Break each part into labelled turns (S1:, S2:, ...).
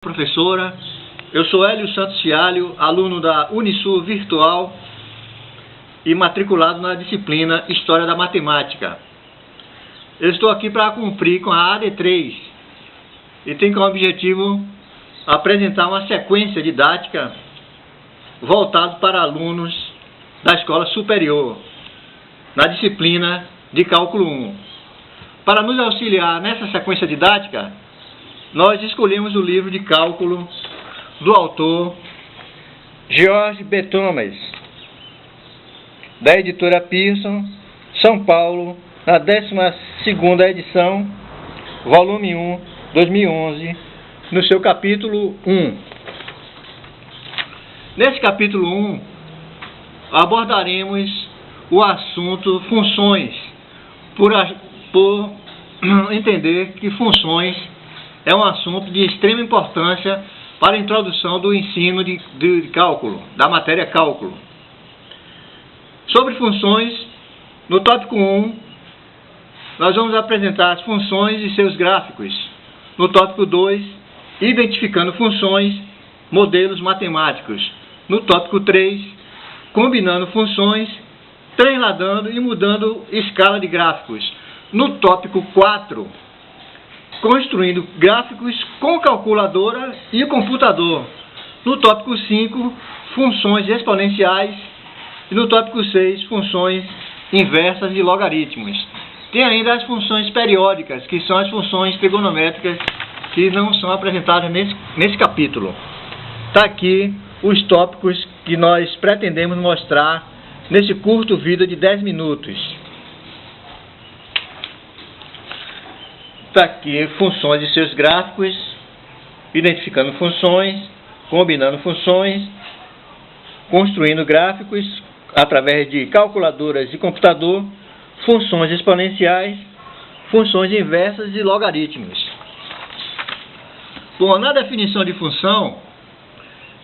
S1: Professora, eu sou Hélio Santos Fialho, aluno da Unisul Virtual e matriculado na disciplina História da Matemática. Eu estou aqui para cumprir com a AD3 e tenho como objetivo apresentar uma sequência didática voltada para alunos da escola superior, na disciplina de Cálculo 1. Para nos auxiliar nessa sequência didática, nós escolhemos o livro de cálculo do autor George B. Thomas, da editora Pearson, São Paulo, na 12ª edição, volume 1, 2011, no seu capítulo 1. Nesse capítulo 1, abordaremos o assunto funções, por entender que funções é um assunto de extrema importância para a introdução do ensino de cálculo, da matéria cálculo. Sobre funções, no tópico 1, nós vamos apresentar as funções e seus gráficos. No tópico 2, identificando funções, modelos matemáticos. No tópico 3, combinando funções, trasladando e mudando escala de gráficos. No tópico 4, construindo gráficos com calculadora e computador. No tópico 5, funções exponenciais. E no tópico 6, funções inversas e logaritmos. Tem ainda as funções periódicas, que são as funções trigonométricas que não são apresentadas nesse capítulo. Está aqui os tópicos que nós pretendemos mostrar nesse curto vídeo de 10 minutos. Está aqui funções e seus gráficos, identificando funções, combinando funções, construindo gráficos através de calculadoras e computador, funções exponenciais, funções inversas e logaritmos. Bom, na definição de função,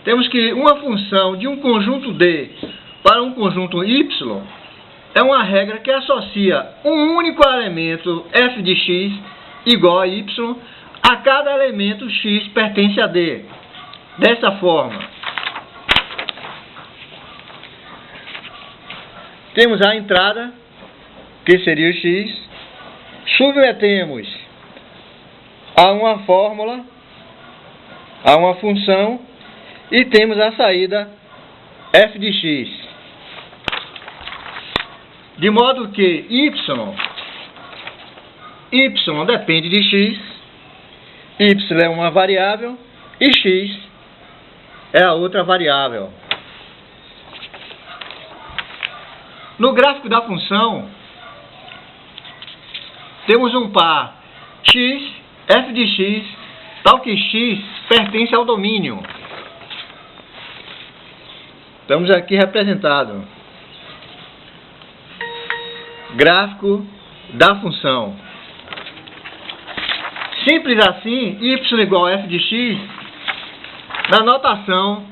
S1: temos que uma função de um conjunto D para um conjunto Y é uma regra que associa um único elemento f de x igual a y, a cada elemento x pertence a D. Dessa forma, temos a entrada, que seria o x, submetemos a uma fórmula, a uma função, e temos a saída f de x. De modo que y depende de x, y é uma variável e x é a outra variável. No gráfico da função, temos um par x, f de x, tal que x pertence ao domínio. Estamos aqui representado. Gráfico da função. Simples assim, y igual a f de x, na notação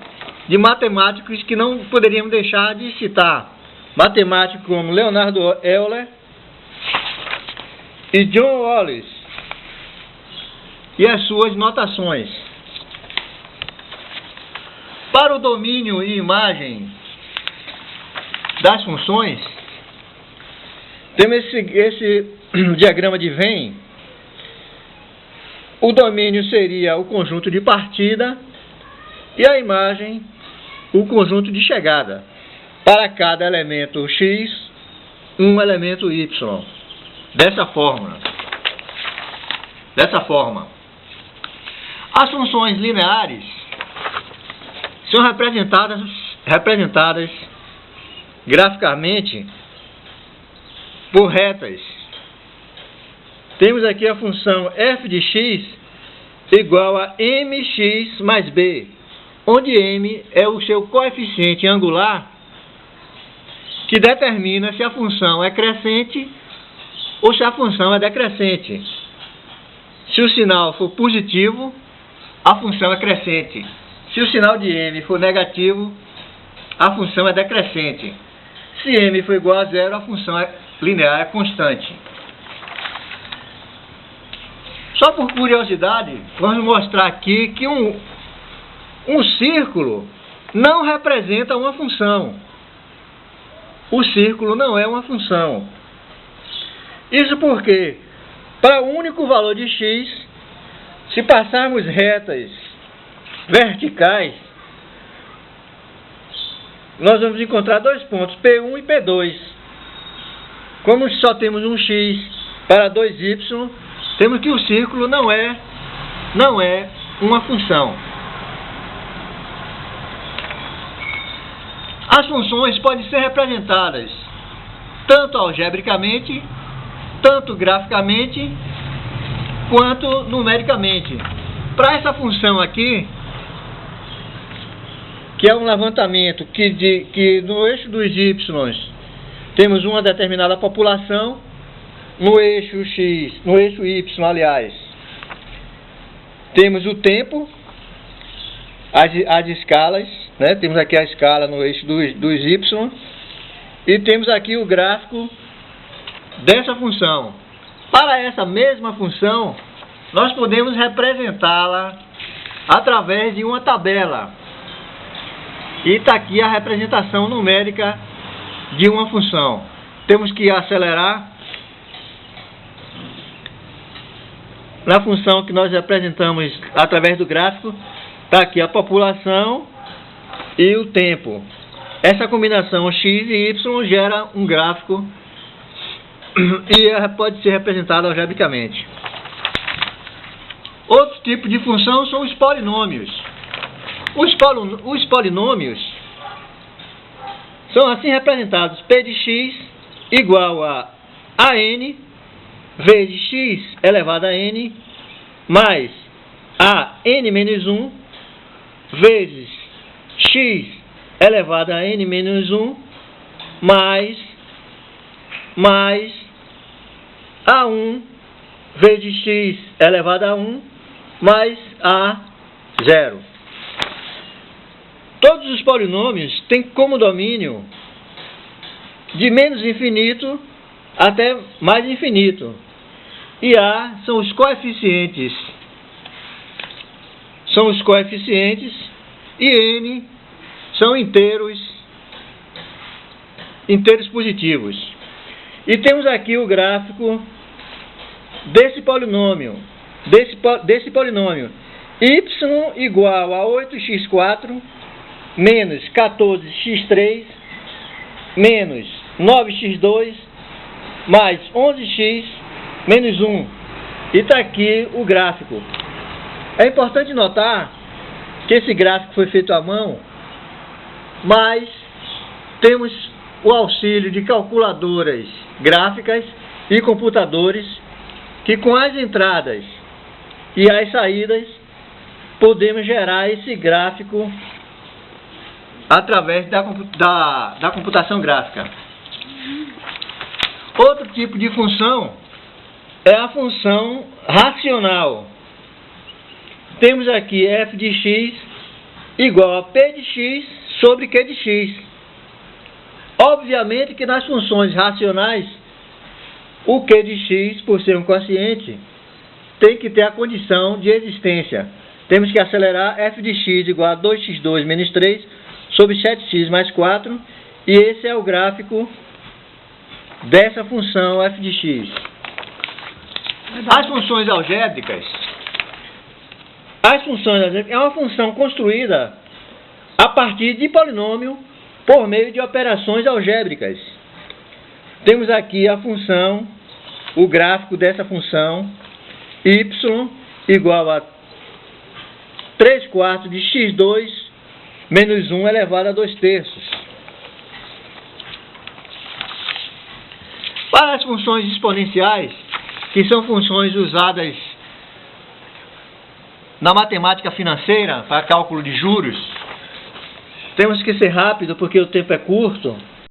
S1: de matemáticos que não poderíamos deixar de citar. Matemáticos como Leonardo Euler e John Wallis e as suas notações. Para o domínio e imagem das funções, temos esse diagrama de Venn. O domínio seria o conjunto de partida e a imagem o conjunto de chegada. Para cada elemento x, um elemento y. Dessa forma. As funções lineares são representadas graficamente por retas. Temos aqui a função f de x igual a mx mais b, onde m é o seu coeficiente angular que determina se a função é crescente ou se a função é decrescente. Se o sinal for positivo, a função é crescente. Se o sinal de m for negativo, a função é decrescente. Se m for igual a zero, a função linear é constante. Só por curiosidade, vamos mostrar aqui que um círculo não representa uma função. O círculo não é uma função. Isso porque, para o único valor de x, se passarmos retas verticais, nós vamos encontrar dois pontos, P1 e P2. Como só temos um x para 2y, temos que o círculo não é uma função. As funções podem ser representadas tanto algebricamente, tanto graficamente, quanto numericamente. Para essa função aqui, que é um levantamento que no eixo dos y temos uma determinada população, no eixo x, no eixo y, aliás, temos o tempo, as escalas, né? Temos aqui a escala no eixo dos y, e temos aqui o gráfico dessa função. Para essa mesma função, nós podemos representá-la através de uma tabela. E está aqui a representação numérica de uma função. Temos que acelerar. Na função que nós representamos através do gráfico, está aqui a população e o tempo. Essa combinação x e y gera um gráfico e pode ser representado algebricamente. Outro tipo de função são os polinômios. Os polinômios são assim representados: p de x igual a n vezes x elevado a n mais a n menos 1 vezes x elevado a n menos 1 mais a 1 vezes x elevado a 1 mais a 0. Todos os polinômios têm como domínio de menos infinito até mais infinito. E A são os coeficientes. E N são inteiros positivos. E temos aqui o gráfico desse polinômio. Y igual a 8x4 menos 14x3 menos 9x2 mais 11x menos 1. E está aqui o gráfico. É importante notar que esse gráfico foi feito à mão, mas temos o auxílio de calculadoras gráficas e computadores que, com as entradas e as saídas, podemos gerar esse gráfico através da computação gráfica. Outro tipo de função é a função racional. Temos aqui f de x igual a p de x sobre q de x. Obviamente que nas funções racionais, o q de x, por ser um quociente, tem que ter a condição de existência. Temos que acelerar f de x igual a 2x2 menos 3 sobre 7x mais 4, e esse é o gráfico dessa função f de x. As funções algébricas é uma função construída a partir de polinômio por meio de operações algébricas. Temos aqui a função, o gráfico dessa função, y igual a 3/4 de x2 menos 1 elevado a 2/3. Para as funções exponenciais, que são funções usadas na matemática financeira para cálculo de juros, temos que ser rápido porque o tempo é curto.